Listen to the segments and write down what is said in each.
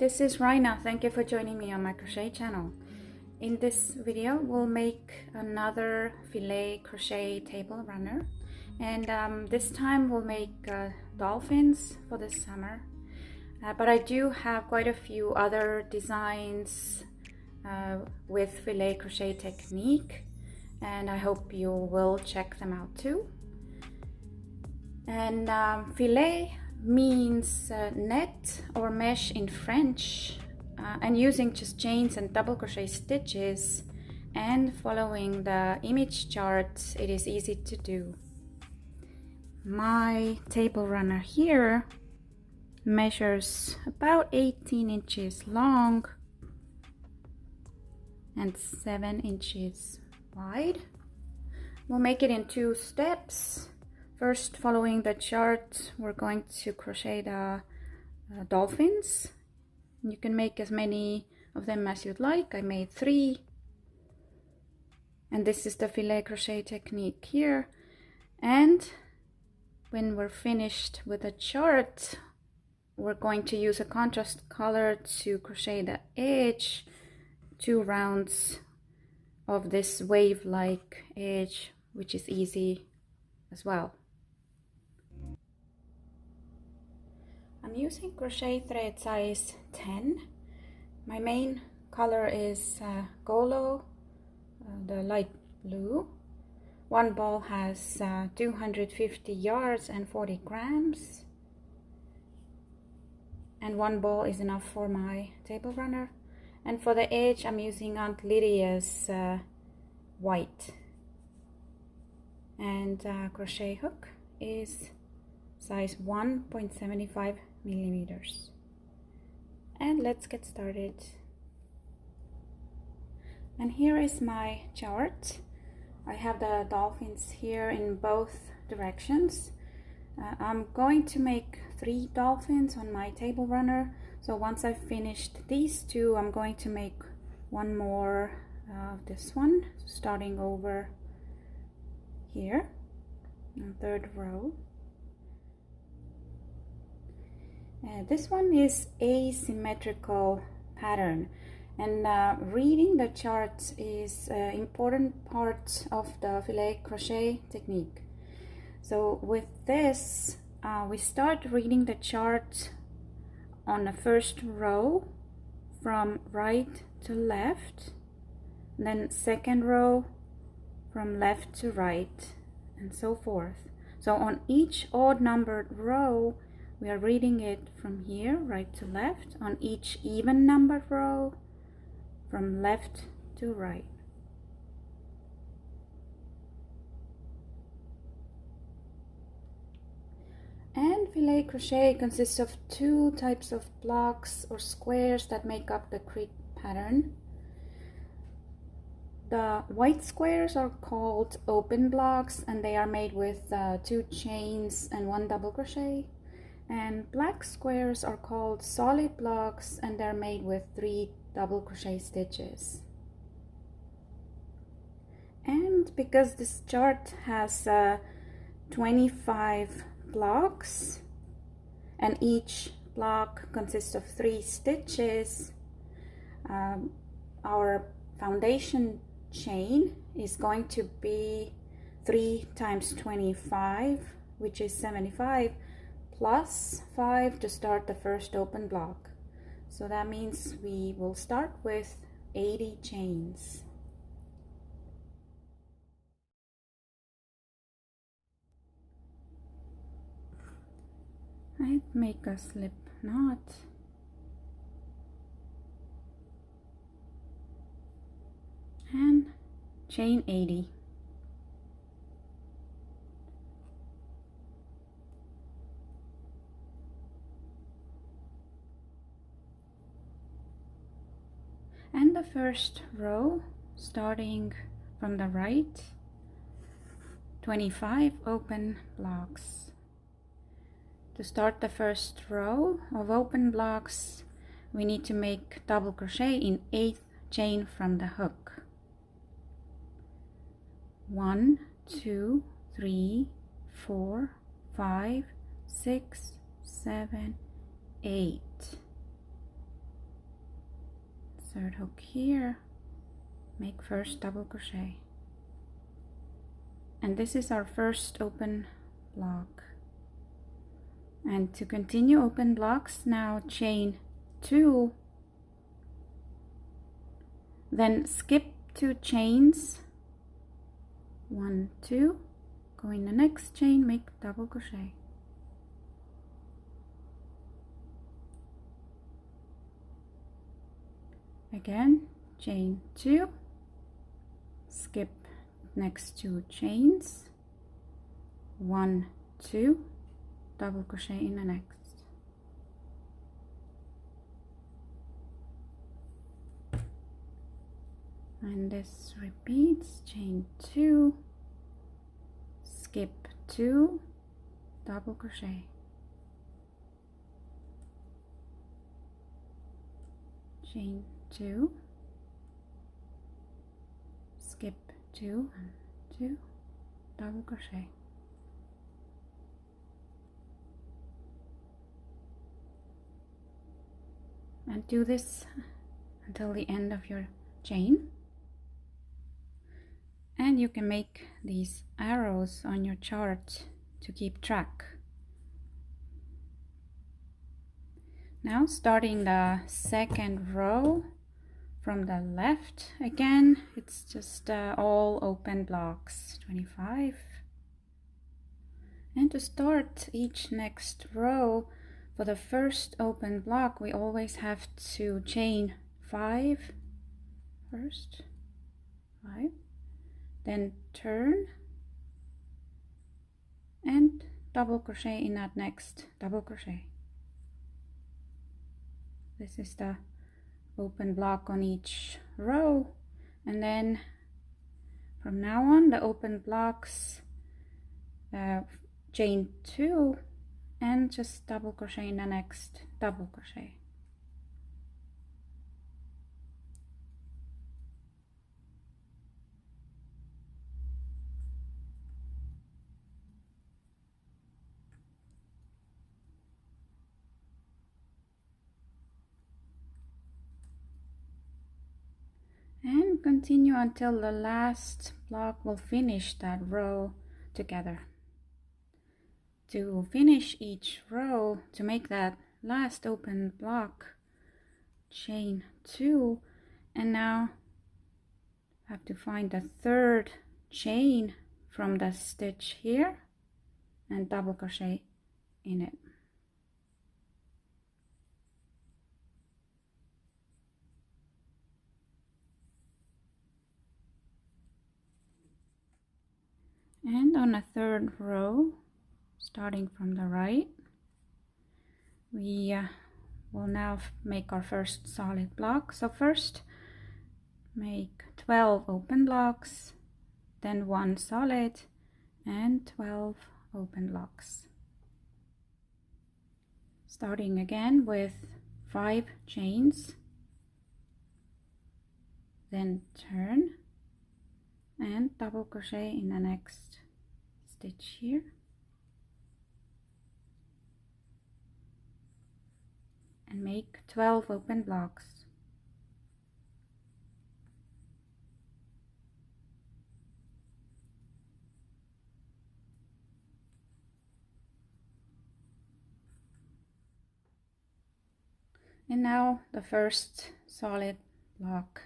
this is Raina. Thank you for joining me on my crochet channel. In this video, we'll make another filet crochet table runner, and this time we'll make dolphins for this summer. But I do have quite a few other designs with filet crochet technique, and I hope you will check them out too. And filet means net or mesh in French, and using just chains and double crochet stitches and following the image chart, it is easy to do. My table runner here measures about 18 inches long and 7 inches wide. We'll make it in 2 steps. First, following the chart, we're going to crochet the dolphins. You can make as many of them as you'd like. I made 3. And this is the filet crochet technique here. And when we're finished with the chart, we're going to use a contrast color to crochet the edge, 2 rounds of this wave-like edge, which is easy as well. I'm using crochet thread size 10. My main color is Golo, the light blue. One ball has 250 yards and 40 grams. And one ball is enough for my table runner. And for the edge, I'm using Aunt Lydia's white. And crochet hook is size 1.75 millimeters. And let's get started. And here is my chart. I have the dolphins here in both directions. I'm going to make 3 dolphins on my table runner. So once I've finished these 2, I'm going to make one more of this one, starting over here in the 3rd row. This one is asymmetrical pattern, and reading the chart is an important part of the filet crochet technique. So with this, we start reading the chart on the 1st row from right to left, then 2nd row from left to right, and so forth. So on each odd numbered row, we are reading it from here, right to left. On each even numbered row, from left to right. And filet crochet consists of 2 types of blocks or squares that make up the crit pattern. The white squares are called open blocks, and they are made with 2 chains and 1 double crochet. And black squares are called solid blocks, and they're made with 3 double crochet stitches. And because this chart has 25 blocks and each block consists of 3 stitches, our foundation chain is going to be 3 times 25, which is 75, plus 5 to start the first open block. So that means we will start with 80 chains. I'd make a slip knot. And chain 80. And the 1st row, starting from the right, 25 open blocks. To start the 1st row of open blocks, we need to make double crochet in 8th chain from the hook. 1, 2, 3, 4, 5, 6, 7, 8. third hook here, make first double crochet, and this is our first open block. And to continue open blocks, now chain 2, then skip 2 chains, 1, 2, go in the next chain, make double crochet, again chain 2, skip next 2 chains, 1, 2, double crochet in the next, and this repeats, chain 2, skip 2, double crochet, chain 2, skip 2 and 2, double crochet, and do this until the end of your chain. And you can make these arrows on your chart to keep track. Now starting the second row from the left, again it's just all open blocks, 25. And to start each next row, for the first open block we always have to chain 5 first, 5, then turn and double crochet in that next double crochet. This is the open block on each row, and then from now on the open blocks, chain 2 and just double crochet in the next double crochet. And continue until the last block will finish that row together. To finish each row, to make that last open block, chain 2, and now have to find the third chain from the stitch here and double crochet in it. And on the third row, starting from the right, we will now make our first solid block. So first make 12 open blocks, then 1 solid and 12 open blocks. Starting again with 5 chains, then turn and double crochet in the next stitch here, and make 12 open blocks. And now the first solid block.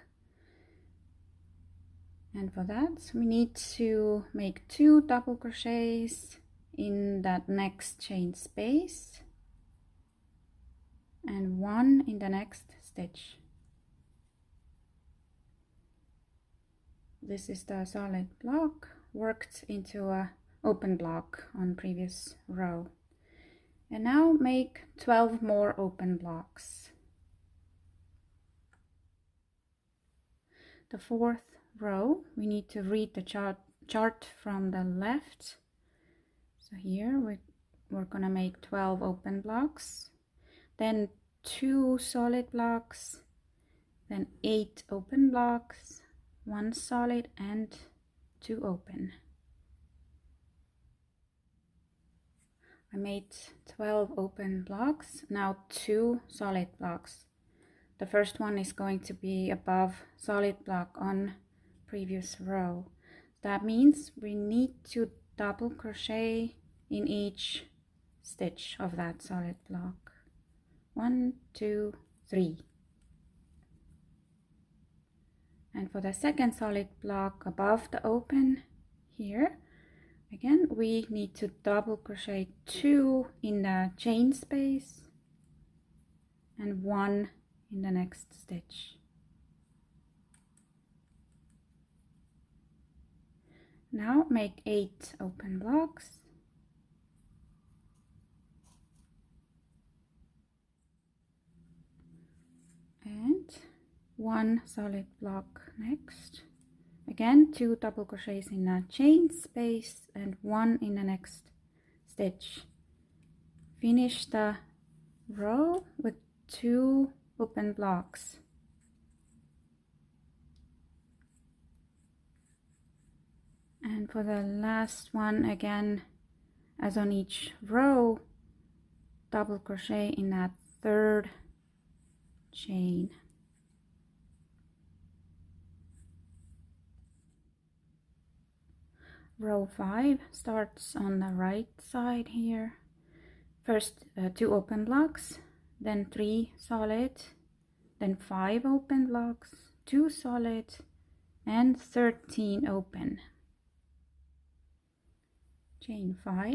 And for that we need to make 2 double crochets in that next chain space and 1 in the next stitch. This is the solid block worked into a open block on previous row. And now make 12 more open blocks. The fourth row, we need to read the chart from the left. So here we're gonna make 12 open blocks, then 2 solid blocks, then 8 open blocks, 1 solid and 2 open. I made 12 open blocks, now 2 solid blocks. the first one is going to be above solid block on previous row. That means we need to double crochet in each stitch of that solid block. 1, 2, 3. And for the second solid block above the open here, again we need to double crochet 2 in the chain space and 1 in the next stitch. Now make 8 open blocks. And 1 solid block next. Again 2 double crochets in a chain space and 1 in the next stitch. Finish the row with 2 open blocks. And for the last one, again as on each row, double crochet in that third chain. Row 5 starts on the right side here. First 2 open blocks, then 3 solid, then 5 open blocks, 2 solid, and 13 open. Chain 5,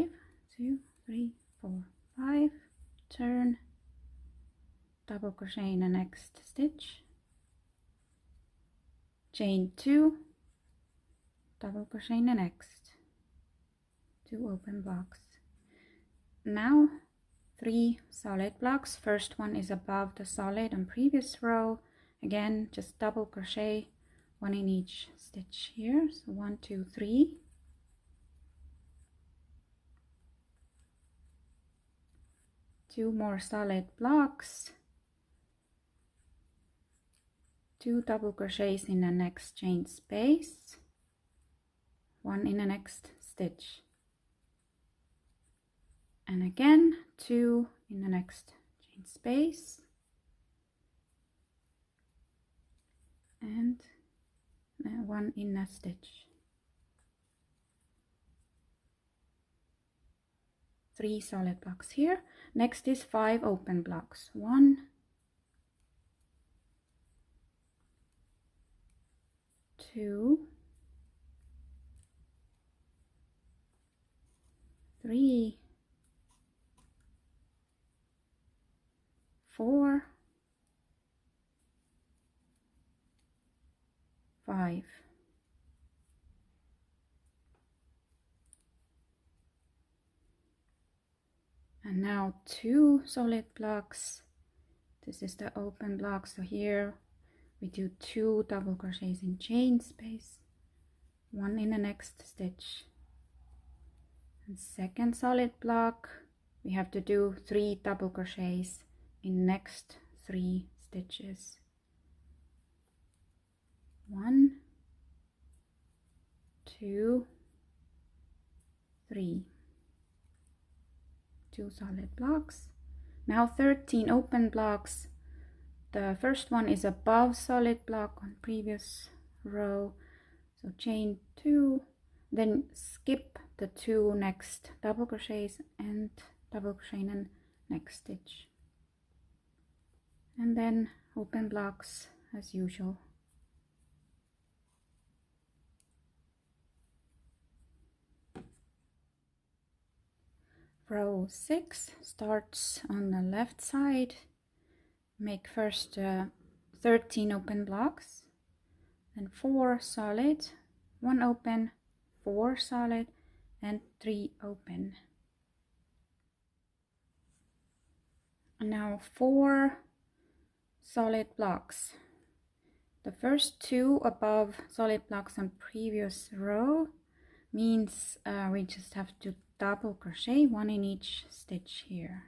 2, 3, 4, 5, turn, double crochet in the next stitch, chain 2, double crochet in the next, 2 open blocks. Now 3 solid blocks. First one is above the solid on previous row. Again just double crochet 1 in each stitch here. So 1, 2, 3. Two more solid blocks, 2 double crochets in the next chain space, 1 in the next stitch, and again 2 in the next chain space, and 1 in a stitch. 3 solid blocks here. Next is 5 open blocks. 1, 2, 3, 4, 5. And now 2 solid blocks. This is the open block, so here we do 2 double crochets in chain space, 1 in the next stitch. And second solid block, we have to do 3 double crochets in next 3 stitches. 1, 2, 3. 2 solid blocks. Now 13 open blocks. The first one is above solid block on previous row, so chain 2, then skip the 2 next double crochets and double crochet in the next stitch, and then open blocks as usual. Row 6 starts on the left side. Make first 13 open blocks, then 4 solid, 1 open, 4 solid, and 3 open. And now 4 solid blocks. The first 2 above solid blocks on previous row means we just have to double crochet 1 in each stitch here.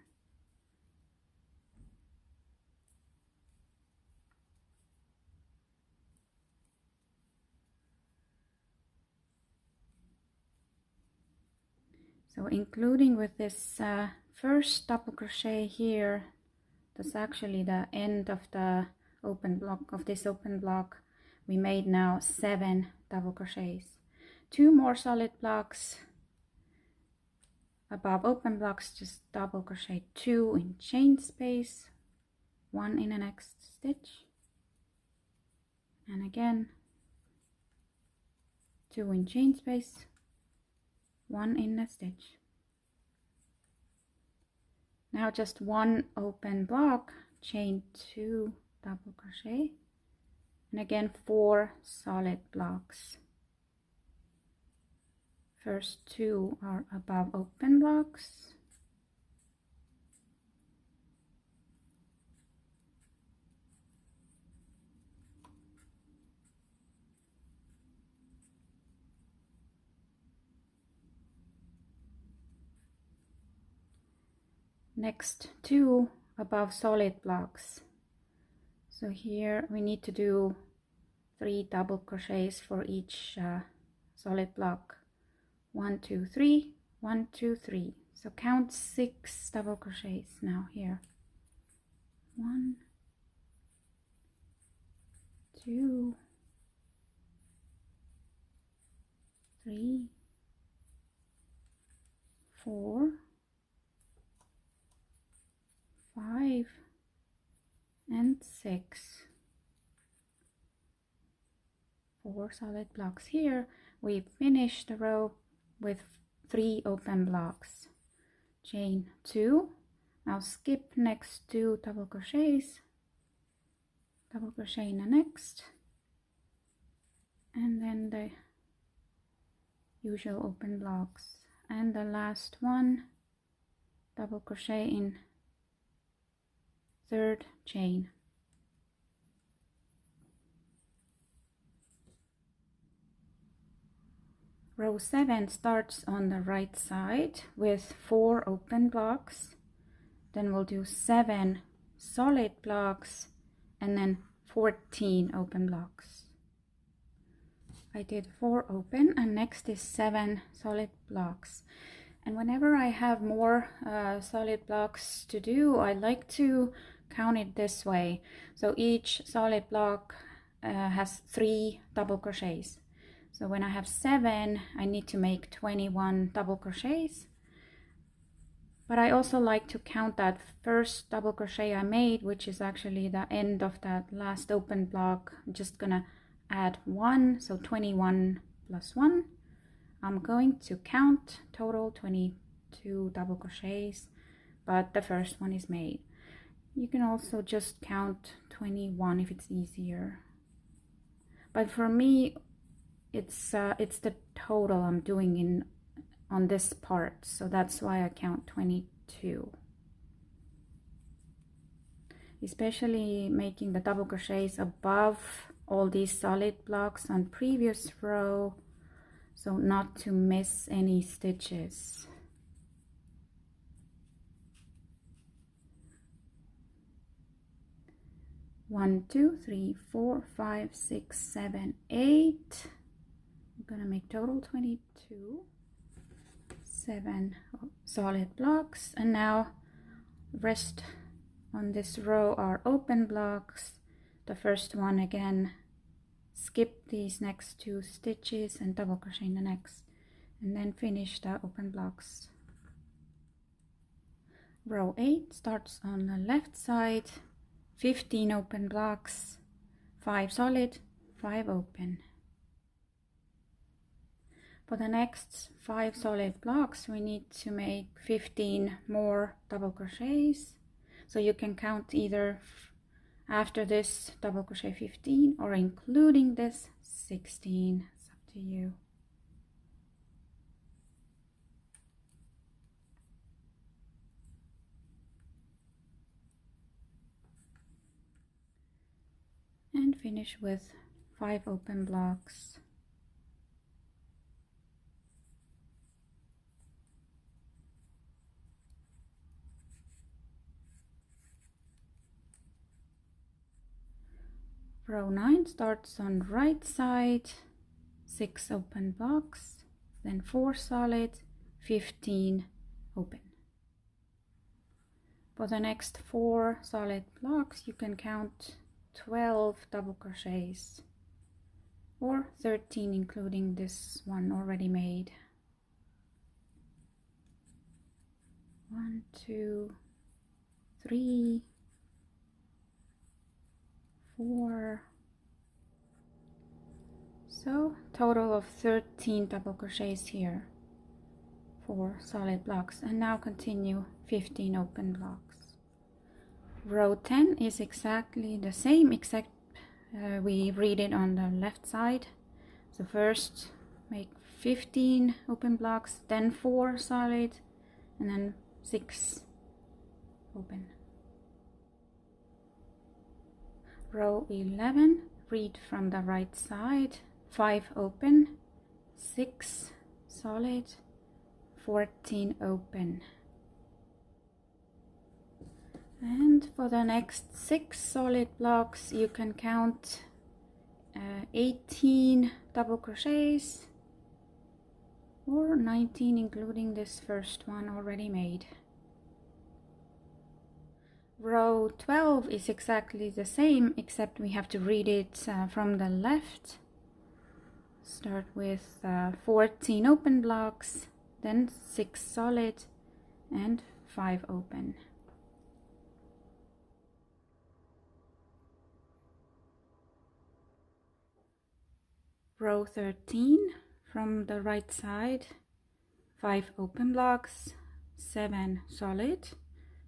So including with this first double crochet here, that's actually the end of the open block, of this open block, we made now 7 double crochets. 2 more solid blocks above open blocks, just double crochet 2 in chain space, 1 in the next stitch, and again 2 in chain space, 1 in the stitch. Now just 1 open block, chain 2 double crochet, and again 4 solid blocks. First 2 are above open blocks, next 2 above solid blocks. So here we need to do 3 double crochets for each solid block. 1 2 3, 1 2 3. So count 6 double crochets now here. 1 2 3 4 5 and 6. 4 solid blocks here. We finish the row with 3 open blocks. Chain 2. Now skip next 2 double crochets, double crochet in the next, and then the usual open blocks, and the last one, double crochet in 3rd chain. Row 7 starts on the right side with 4 open blocks, then we'll do 7 solid blocks and then 14 open blocks. I did 4 open, and next is 7 solid blocks. And whenever I have more solid blocks to do, I like to count it this way. So each solid block has 3 double crochets. So when I have 7, I need to make 21 double crochets. But I also like to count that first double crochet I made, which is actually the end of that last open block. I'm just gonna add 1, so 21 plus 1. I'm going to count total 22 double crochets, but the first one is made. You can also just count 21 if it's easier. But for me, it's the total I'm doing on this part, so that's why I count 22. Especially making the double crochets above all these solid blocks on previous row, so not to miss any stitches. One, two, three, 4, 5, 6, 7, 8. I'm gonna make total 22. 7 solid blocks, and now rest on this row are open blocks. The first one, again, skip these next 2 stitches and double crochet in the next, and then finish the open blocks. Row 8 starts on the left side, 15 open blocks, 5 solid, 5 open. For the next 5 solid blocks, we need to make 15 more double crochets. So you can count either after this double crochet 15 or including this 16. It's up to you. And finish with 5 open blocks. Row 9 starts on right side, 6 open blocks, then 4 solid, 15 open. For the next 4 solid blocks, you can count 12 double crochets, or 13 including this one already made. 1, 2, 3, 4. So total of 13 double crochets here, 4 solid blocks, and now continue 15 open blocks. Row 10 is exactly the same, except we read it on the left side. So first make 15 open blocks, then 4 solid, and then 6 open. Row 11, read from the right side, 5 open, 6 solid, 14 open. And for the next 6 solid blocks you can count 18 double crochets, or 19 including this first one already made. Row 12 is exactly the same, except we have to read it from the left. Start with 14 open blocks, then 6 solid and 5 open. Row 13, from the right side, 5 open blocks, 7 solid,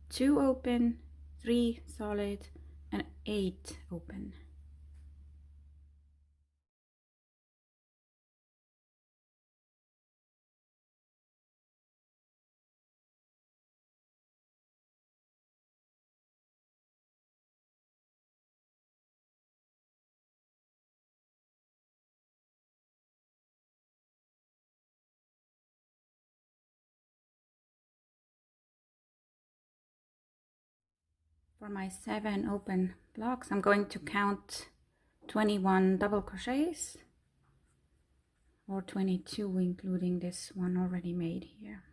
2 open, 3 solid and 8 open. For my 7 open blocks, I'm going to count 21 double crochets, or 22 including this one already made here.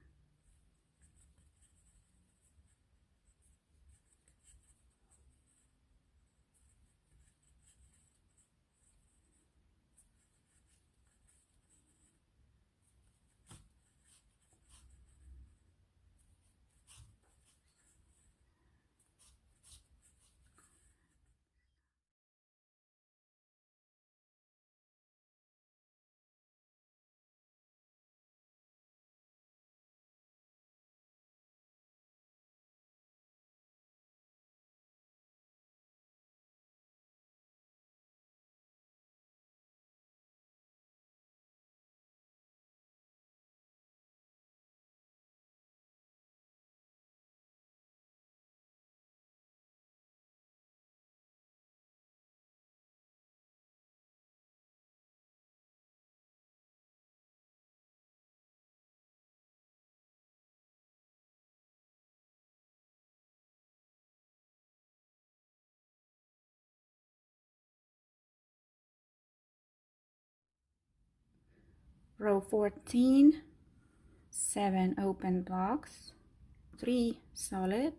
Row 14, 7 open blocks, 3 solid,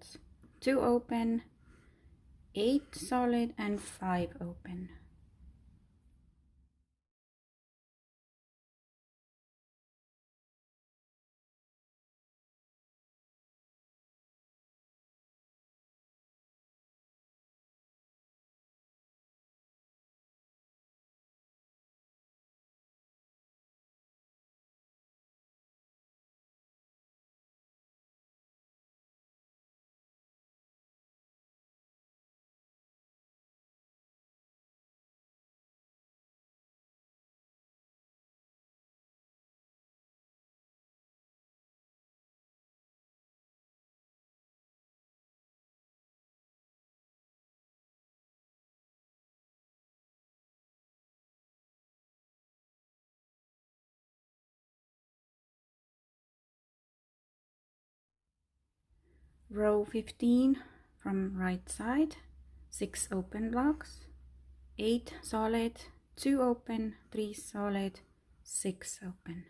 2 open, 8 solid and 5 open. Row 15, from right side, 6 open blocks, 8 solid, 2 open, 3 solid, 6 open.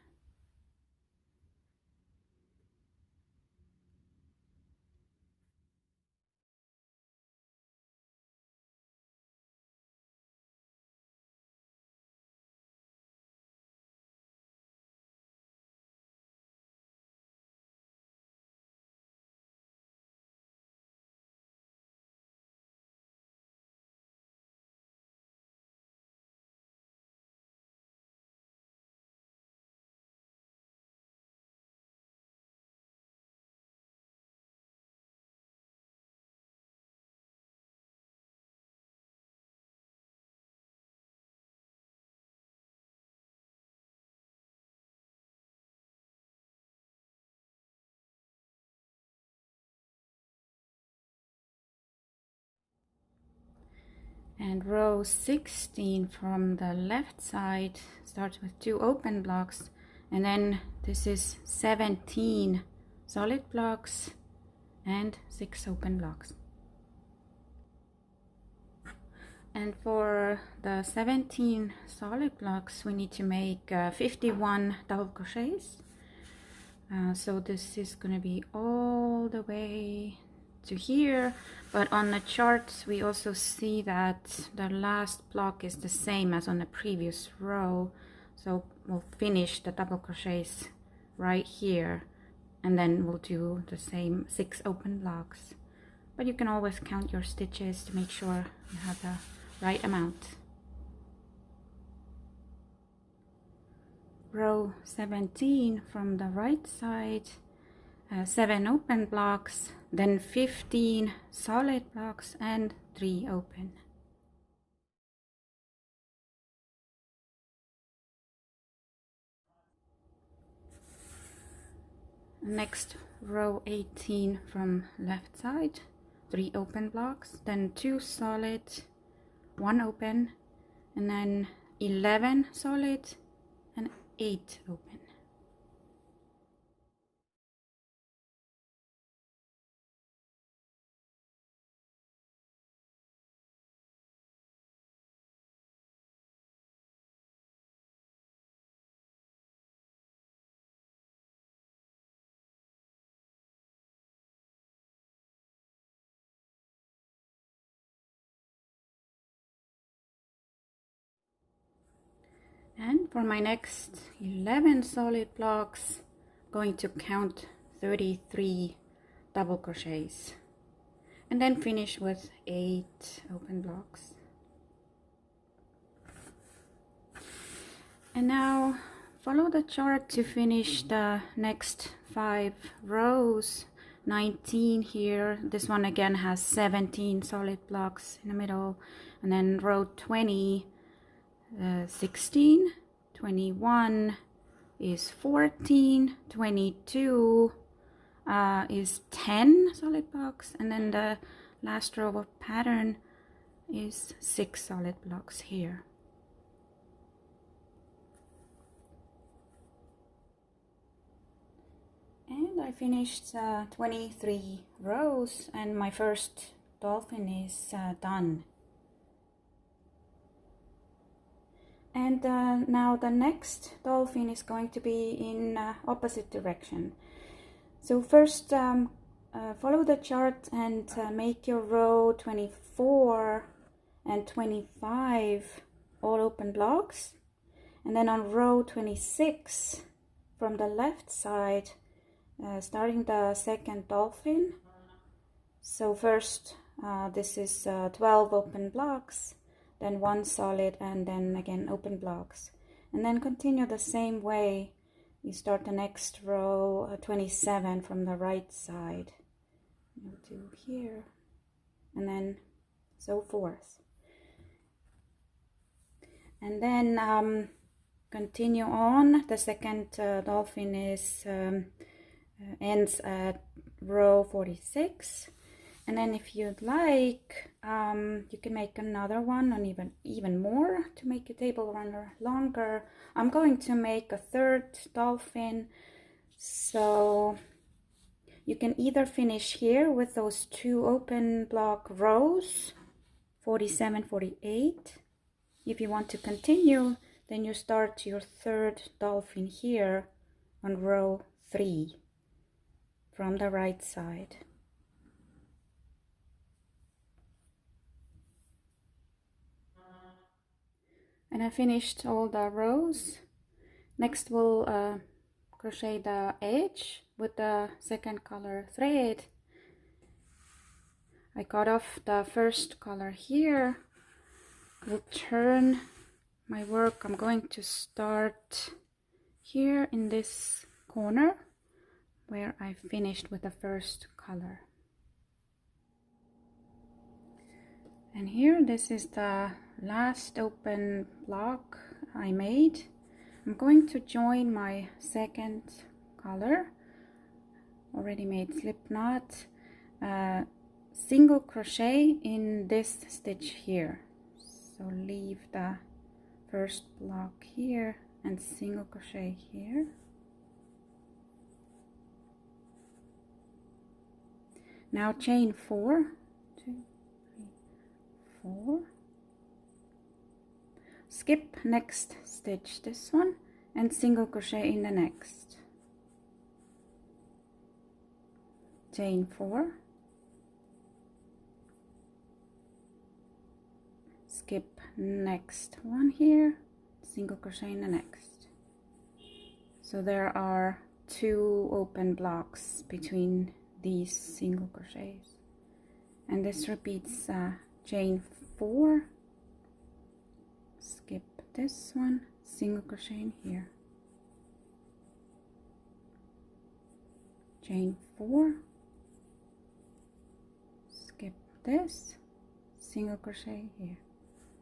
And row 16 from the left side starts with 2 open blocks, and then this is 17 solid blocks and 6 open blocks. And for the 17 solid blocks we need to make 51 double crochets. So this is going to be all the way to here, but on the charts we also see that the last block is the same as on the previous row, so we'll finish the double crochets right here, and then we'll do the same 6 open blocks. But you can always count your stitches to make sure you have the right amount. Row 17 from the right side, 7 open blocks, then 15 solid blocks and 3 open. Next, row 18 from left side, 3 open blocks, then 2 solid, 1 open, and then 11 solid and 8 open. And for my next 11 solid blocks, I'm going to count 33 double crochets and then finish with 8 open blocks. And now follow the chart to finish the next 5 rows. 19 here, this one again has 17 solid blocks in the middle, and then row 20, 16, 21 is 14, 22 is 10 solid blocks, and then the last row of pattern is 6 solid blocks here. And I finished 23 rows, and my first dolphin is done. And now the next dolphin is going to be in opposite direction. So first follow the chart and make your row 24 and 25 all open blocks. And then on row 26 from the left side, starting the second dolphin. So first this is 12 open blocks, then 1 solid, and then again open blocks, and then continue the same way. You start the next row 27 from the right side. You'll do here, and then so forth. And then continue on. The second dolphin is ends at row 46. And then if you'd like, you can make another one and even more to make your table runner longer. I'm going to make a third dolphin, so you can either finish here with those 2 open block rows, 47, 48. If you want to continue, then you start your third dolphin here on row 3 from the right side. And I finished all the rows. Next we'll crochet the edge with the second color thread. I cut off the first color here. I'll turn my work. I'm going to start here in this corner where I finished with the first color. And here, this is the last open block I made. I'm going to join my second color, already made slip knot, single crochet in this stitch here. So leave the first block here and single crochet here. Now chain 4, 2, 3, 4. Skip next stitch, this one, and single crochet in the next. Chain 4. Skip next one here, single crochet in the next. So there are 2 open blocks between these single crochets, and this repeats chain 4, skip this one, single crochet in here, chain 4, skip this, single crochet here,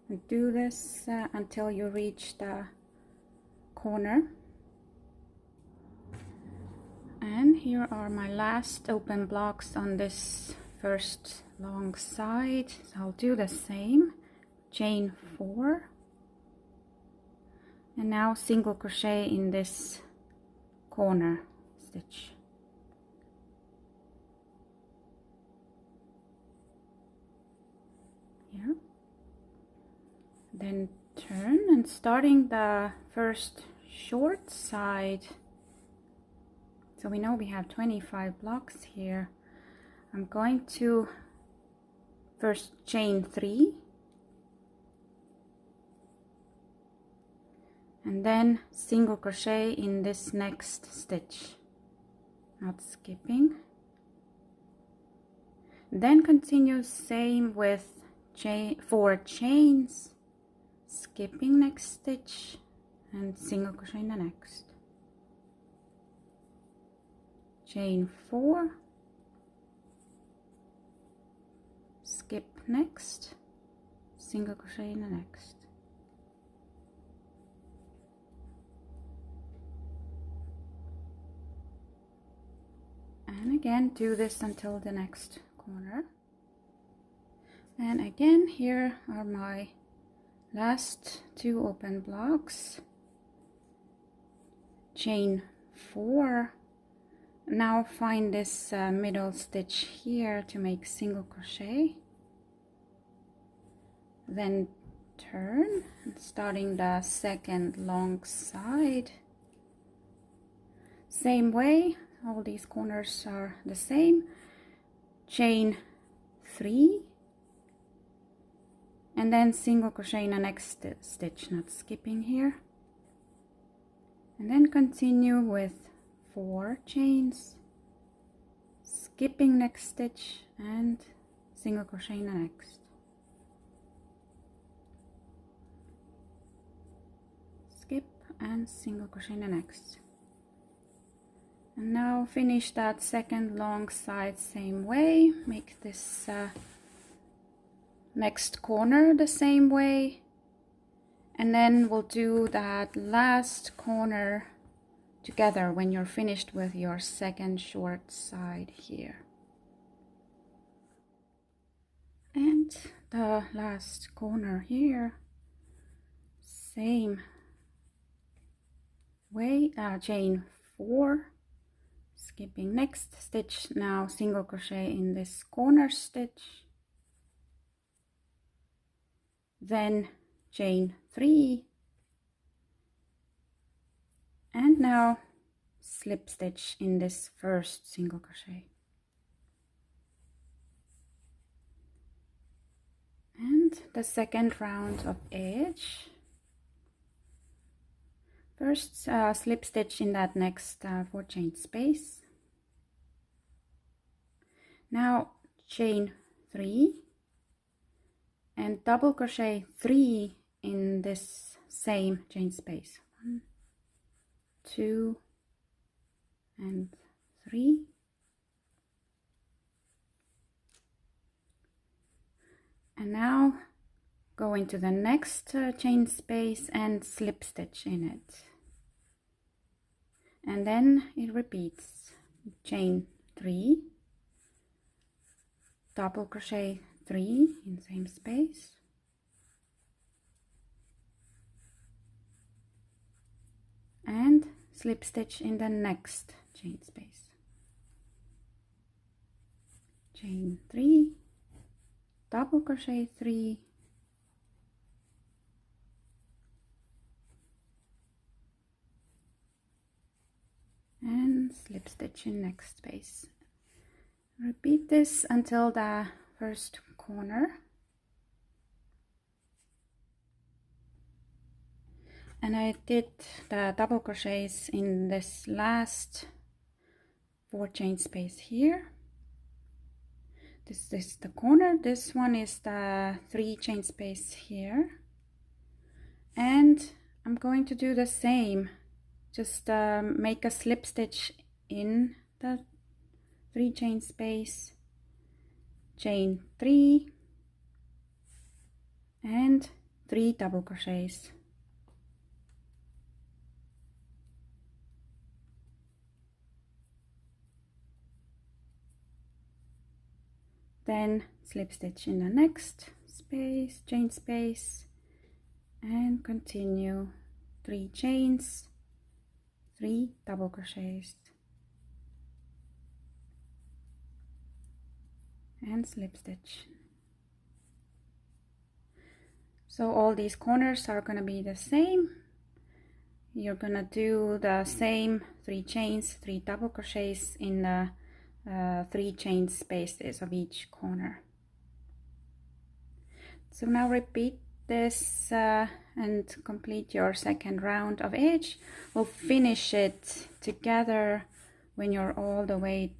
and do this until you reach the corner. And here are my last open blocks on this first long side. So I'll do the same, chain 4, and now single crochet in this corner stitch. Here. Then turn, and starting the first short side, so we know we have 25 blocks here. I'm going to first chain 3 and then single crochet in this next stitch, not skipping. Then continue same with 4 chains, skipping next stitch and single crochet in the next. Chain 4, skip next, single crochet in the next. And again do this until the next corner. And again, here are my last 2 open blocks. Chain 4. Now find this middle stitch here to make single crochet, then turn, starting the second long side. Same way, all these corners are the same. Chain 3 and then single crochet in the next stitch, not skipping here, and then continue with 4 chains, skipping next stitch and single crochet in the next, skip and single crochet in the next. And now finish that second long side same way. Make this next corner the same way, and then we'll do that last corner together when you're finished with your second short side here. And the last corner here, same way, chain 4, skipping next stitch, now single crochet in this corner stitch, then chain 3, and now slip stitch in this first single crochet, and the second round of edge. First slip stitch in that next 4 chain space, now chain 3 and double crochet 3 in this same chain space, 1, 2 and 3, and now go into the next chain space and slip stitch in it, and then it repeats, chain 3, double crochet 3 in the same space, and slip stitch in the next chain space. Chain 3, double crochet 3, and slip stitch in next space. Repeat this until the first corner. And I did the double crochets in this last 4 chain space here. This is the corner, this one is the 3 chain space here. And I'm going to do the same, just make a slip stitch in the 3 chain space, chain 3, and 3 double crochets. Then slip stitch in the next space, chain space, and continue 3 chains, 3 double crochets, and slip stitch. So all these corners are going to be the same. You're going to do the same 3 chains, 3 double crochets in the 3 chain spaces of each corner. So now repeat this and complete your second round of edge. We'll finish it together when you're all the way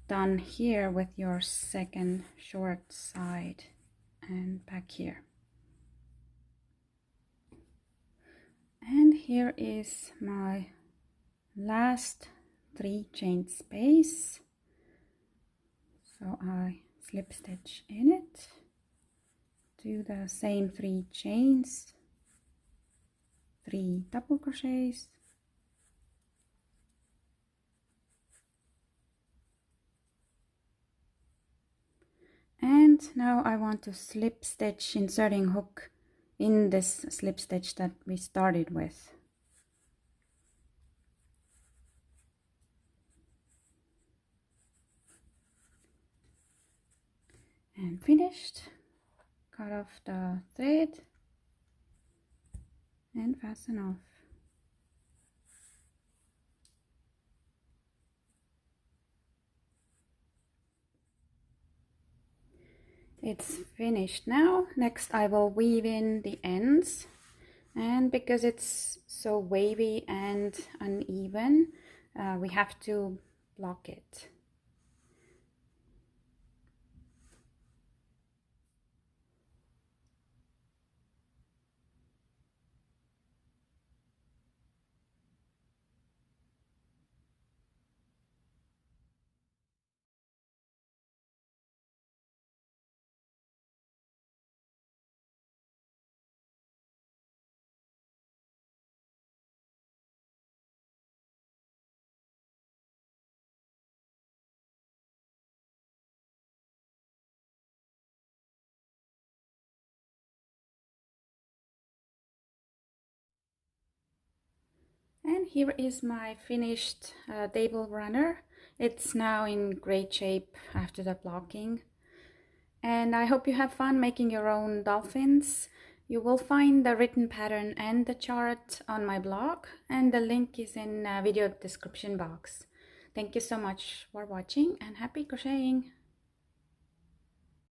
done here with your second short side and back here. And here is my last 3 chain space. So I slip stitch in it, do the same 3 chains, 3 double crochets, and now I want to slip stitch, inserting hook in this slip stitch that we started with. And finished. Cut off the thread and fasten off. It's finished now. Next I will weave in the ends, and because it's so wavy and uneven, we have to block it. And here is my finished table runner. It's now in great shape after the blocking. And I hope you have fun making your own dolphins. You will find the written pattern and the chart on my blog, and the link is in the video description box. Thank you so much for watching, and happy crocheting!